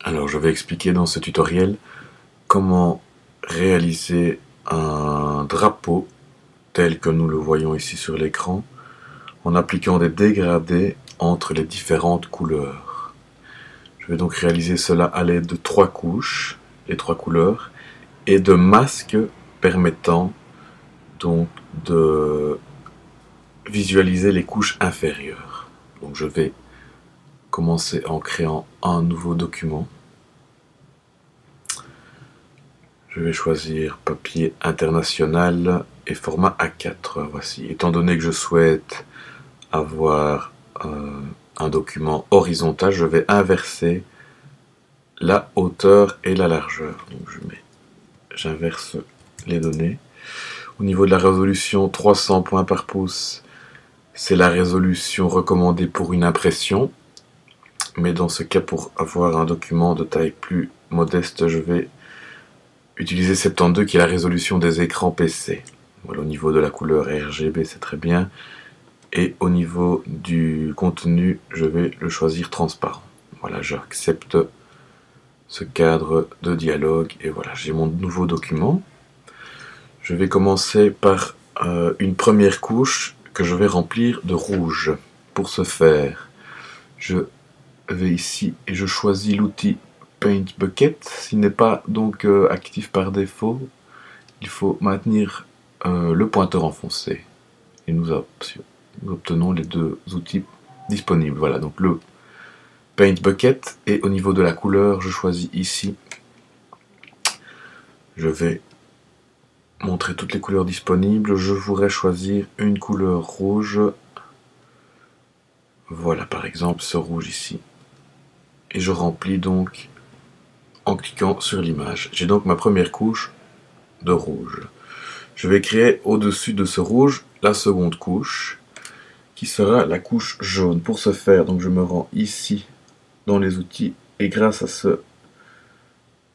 Alors, je vais expliquer dans ce tutoriel comment réaliser un drapeau tel que nous le voyons ici sur l'écran en appliquant des dégradés entre les différentes couleurs. Je vais donc réaliser cela à l'aide de 3 couches, les 3 couleurs, et de masques permettant donc de visualiser les couches inférieures. Donc je vais commencer en créant un nouveau document. Je vais choisir papier international et format A4. Voici. Étant donné que je souhaite avoir un document horizontal, je vais inverser la hauteur et la largeur. Donc j'inverse les données. Au niveau de la résolution, 300 points par pouce, c'est la résolution recommandée pour une impression. Mais dans ce cas, pour avoir un document de taille plus modeste, je vais utiliser 72 qui est la résolution des écrans PC. Voilà, au niveau de la couleur RGB, c'est très bien. Et au niveau du contenu, je vais le choisir transparent. Voilà, j'accepte ce cadre de dialogue et voilà, j'ai mon nouveau document. Je vais commencer par une première couche que je vais remplir de rouge. Pour ce faire, je vais ici et je choisis l'outil Paint Bucket. S'il n'est pas donc actif par défaut, il faut maintenir le pointeur enfoncé et nous obtenons les deux outils disponibles. Voilà, donc le Paint Bucket, et au niveau de la couleur, je choisis ici. Je vais montrer toutes les couleurs disponibles. Je voudrais choisir une couleur rouge. Voilà, par exemple, ce rouge ici. Et je remplis donc en cliquant sur l'image. J'ai donc ma première couche de rouge. Je vais créer au-dessus de ce rouge la seconde couche, qui sera la couche jaune. Pour ce faire, donc je me rends ici dans les outils, et grâce à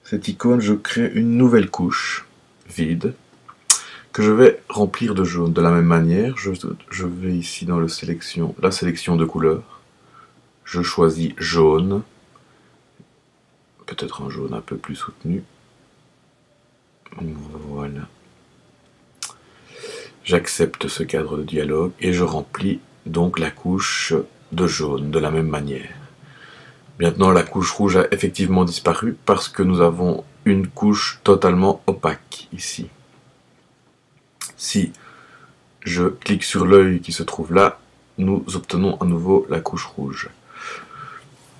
cette icône, je crée une nouvelle couche vide, que je vais remplir de jaune. De la même manière, je vais ici dans la sélection de couleurs, je choisis jaune, peut-être un jaune un peu plus soutenu, voilà. J'accepte ce cadre de dialogue et je remplis donc la couche de jaune de la même manière. Maintenant, la couche rouge a effectivement disparu parce que nous avons une couche totalement opaque ici. Si je clique sur l'œil qui se trouve là, nous obtenons à nouveau la couche rouge.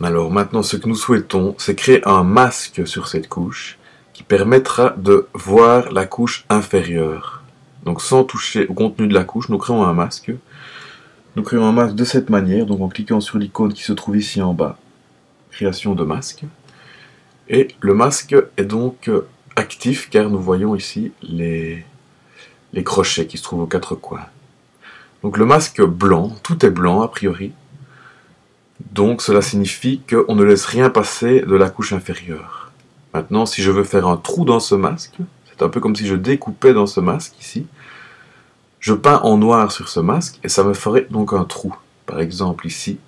Alors maintenant, ce que nous souhaitons, c'est créer un masque sur cette couche qui permettra de voir la couche inférieure. Donc sans toucher au contenu de la couche, nous créons un masque. Nous créons un masque de cette manière, donc en cliquant sur l'icône qui se trouve ici en bas, création de masque. Et le masque est donc actif car nous voyons ici les crochets qui se trouvent aux quatre coins. Donc le masque blanc, tout est blanc a priori. Donc cela signifie qu'on ne laisse rien passer de la couche inférieure. Maintenant, si je veux faire un trou dans ce masque, c'est un peu comme si je découpais dans ce masque ici. Je peins en noir sur ce masque et ça me ferait donc un trou. Par exemple ici,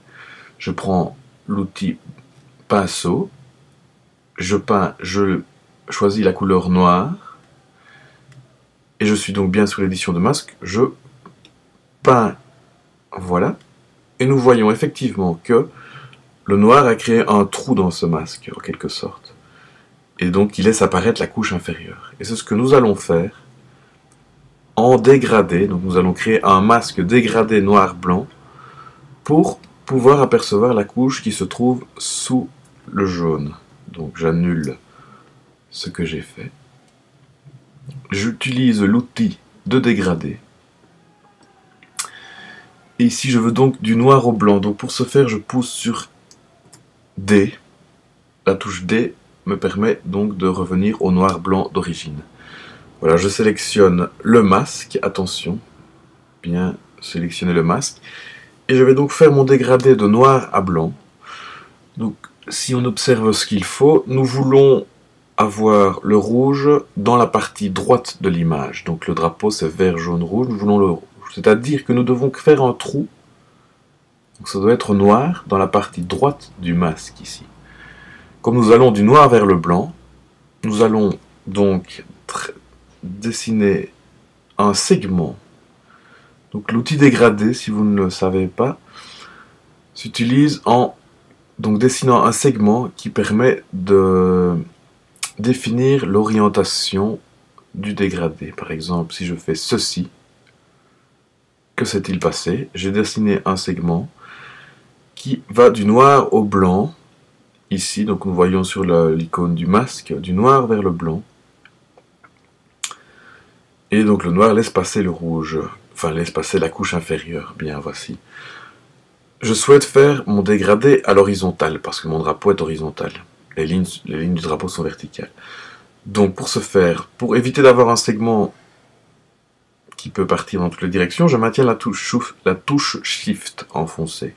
je prends l'outil pinceau, je choisis la couleur noire et je suis donc bien sur l'édition de masque. Je peins, voilà, et nous voyons effectivement que le noir a créé un trou dans ce masque en quelque sorte. Et donc il laisse apparaître la couche inférieure. Et c'est ce que nous allons faire en dégradé. Donc nous allons créer un masque dégradé noir-blanc pour pouvoir apercevoir la couche qui se trouve sous le jaune. Donc j'annule ce que j'ai fait. J'utilise l'outil de dégradé. Et ici je veux donc du noir au blanc. Donc pour ce faire je pousse sur D. La touche D me permet donc de revenir au noir-blanc d'origine. Voilà, je sélectionne le masque, attention, bien sélectionner le masque, et je vais donc faire mon dégradé de noir à blanc. Donc si on observe ce qu'il faut, nous voulons avoir le rouge dans la partie droite de l'image. Donc le drapeau c'est vert, jaune, rouge, nous voulons le rouge. C'est-à-dire que nous devons faire un trou, donc ça doit être noir dans la partie droite du masque ici. Comme nous allons du noir vers le blanc, nous allons donc dessiner un segment. Donc l'outil dégradé, si vous ne le savez pas, s'utilise en dessinant un segment qui permet de définir l'orientation du dégradé. Par exemple, si je fais ceci, que s'est-il passé? J'ai dessiné un segment qui va du noir au blanc, ici, donc nous voyons sur l'icône du masque, du noir vers le blanc. Et donc le noir laisse passer le rouge, enfin laisse passer la couche inférieure. Bien, voici. Je souhaite faire mon dégradé à l'horizontale, parce que mon drapeau est horizontal. Les lignes du drapeau sont verticales. Donc pour ce faire, pour éviter d'avoir un segment qui peut partir dans toutes les directions, je maintiens la touche Shift enfoncée.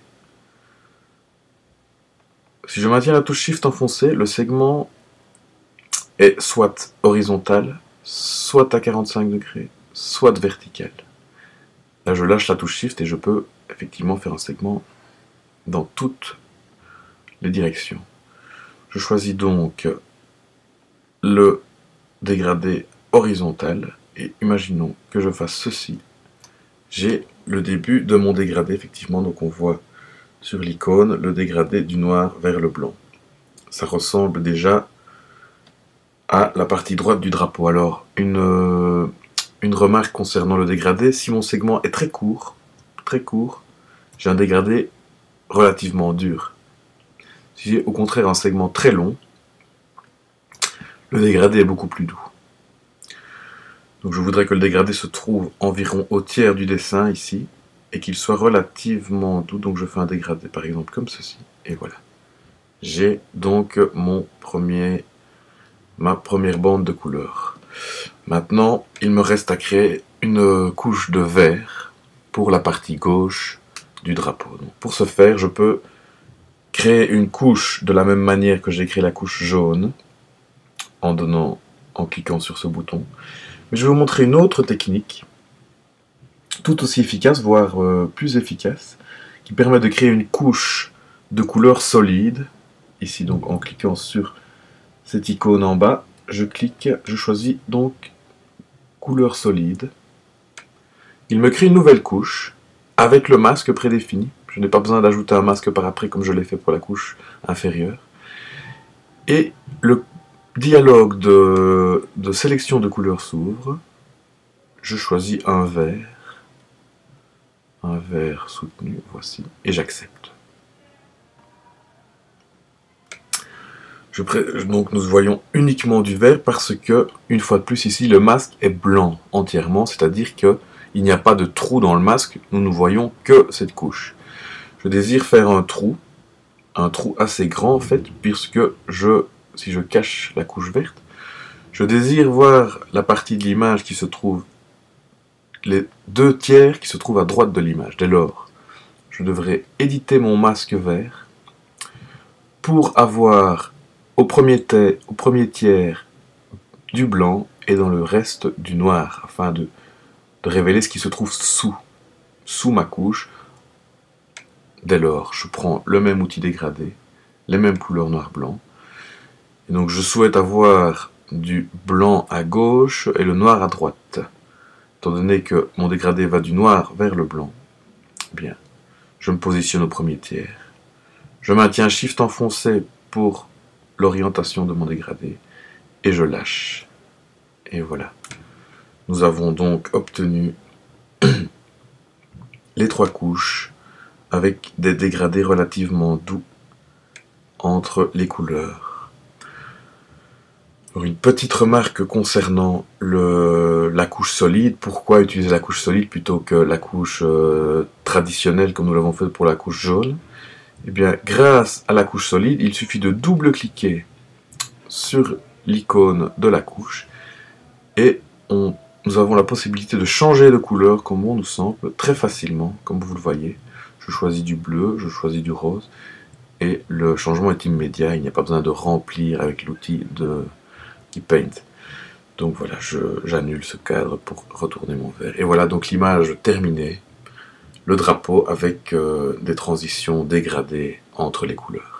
Si je maintiens la touche Shift enfoncée, le segment est soit horizontal, soit à 45 degrés, soit vertical. Là, je lâche la touche Shift et je peux effectivement faire un segment dans toutes les directions. Je choisis donc le dégradé horizontal et imaginons que je fasse ceci. J'ai le début de mon dégradé, effectivement, donc on voit sur l'icône le dégradé du noir vers le blanc. Ça ressemble déjà à la partie droite du drapeau. Alors, une remarque concernant le dégradé, si mon segment est très court, j'ai un dégradé relativement dur. Si j'ai au contraire un segment très long, le dégradé est beaucoup plus doux. Donc je voudrais que le dégradé se trouve environ au tiers du dessin ici, et qu'il soit relativement doux, donc je fais un dégradé par exemple comme ceci, et voilà. J'ai donc ma première bande de couleurs. Maintenant, il me reste à créer une couche de vert pour la partie gauche du drapeau. Donc, pour ce faire, je peux créer une couche de la même manière que j'ai créé la couche jaune, en cliquant sur ce bouton. Mais je vais vous montrer une autre technique, tout aussi efficace, voire plus efficace, qui permet de créer une couche de couleur solide. Ici, donc, en cliquant sur cette icône en bas, je choisis donc couleur solide. Il me crée une nouvelle couche avec le masque prédéfini. Je n'ai pas besoin d'ajouter un masque par après comme je l'ai fait pour la couche inférieure. Et le dialogue de sélection de couleurs s'ouvre. Je choisis un vert soutenu, voici, et j'accepte. Donc nous voyons uniquement du vert parce que, une fois de plus ici, le masque est blanc entièrement, c'est-à-dire qu'il n'y a pas de trou dans le masque, nous ne voyons que cette couche. Je désire faire un trou assez grand en fait, puisque si je cache la couche verte, je désire voir la partie de l'image qui se trouve, les 2 tiers qui se trouvent à droite de l'image. Dès lors, je devrais éditer mon masque vert pour avoir au premier tiers du blanc et dans le reste du noir, afin de révéler ce qui se trouve sous ma couche. Dès lors, je prends le même outil dégradé, les mêmes couleurs noir-blanc, et donc je souhaite avoir du blanc à gauche et le noir à droite. Étant donné que mon dégradé va du noir vers le blanc, bien, je me positionne au premier tiers. Je maintiens Shift enfoncé pour l'orientation de mon dégradé et je lâche. Et voilà. Nous avons donc obtenu les 3 couches avec des dégradés relativement doux entre les couleurs. Alors, une petite remarque concernant la couche solide. Pourquoi utiliser la couche solide plutôt que la couche traditionnelle comme nous l'avons fait pour la couche jaune? Eh bien, grâce à la couche solide, il suffit de double-cliquer sur l'icône de la couche et nous avons la possibilité de changer de couleur comme bon nous semble, très facilement, comme vous le voyez. Je choisis du bleu, je choisis du rose, et le changement est immédiat, il n'y a pas besoin de remplir avec l'outil qui Paint. Donc voilà, j'annule ce cadre pour retourner mon vert. Et voilà donc l'image terminée, le drapeau avec des transitions dégradées entre les couleurs.